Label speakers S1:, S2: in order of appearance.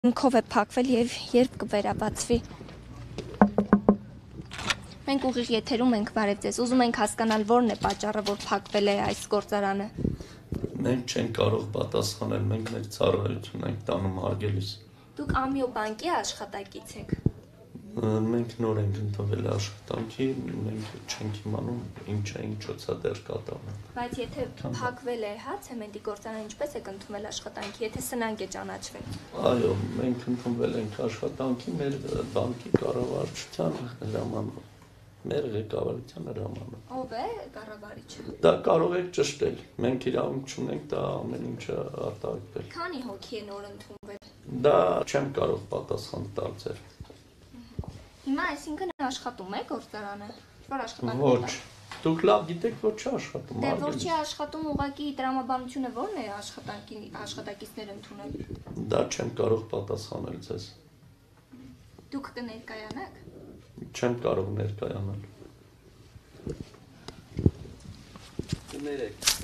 S1: Քով է փակվել եւ երբ կվերաբացվի։ Մենք ուղիղ եթերում ենք, բարև ձեզ։ Ուզում ենք հասկանալ որն է պատճառը, որ փակվել է այս գործարանը։
S2: Մենք չենք կարող պատասխանել, մենք մեր ծառայություն ենք տանում հարգելիս։
S1: Դուք Ամիո բանկի աշխատակից եք։
S2: Մենք նոր ենք ընդունվել աշխատանքի, մենք չենք իմանում ինչոցա դեռ կատարվում։
S1: Բայց եթե փակվել է, հա, ցեմենտի գործարանը, ինչպես եք ընդունվել աշխատանքի, եթե սնանկ է ճանաչվել։
S2: Այո, մենք ընդունվել ենք աշխատանքի մեր բանկի կառավարչության հրամանով, մեր ղեկավարության հրամանով։
S1: Ով է կառավարիչը։
S2: Դա կարող եք ճշտել, մենք իրավունք չունենք դա ամեն ինչը արտահայտվել։
S1: Քանի հոգի է նոր ընդունվել։
S2: Դա չեմ կարող պատասխան տալ ձեր։
S1: Հիմա այսինքն աշխատում է գործարանը, որ աշխատանք։
S2: Ոչ, դուք լավ գիտեք, որ չաշխատում։
S1: Դե որ չի աշխատում, ուղղակի տրամաբանությունը ո՞րն է աշխատակիցներ ընդունել։
S2: Դա չեմ կարող պատասխանել ձեզ։
S1: Դուք կներկայանաք։
S2: Չեմ կարող ներկայանալ։ Կներեք։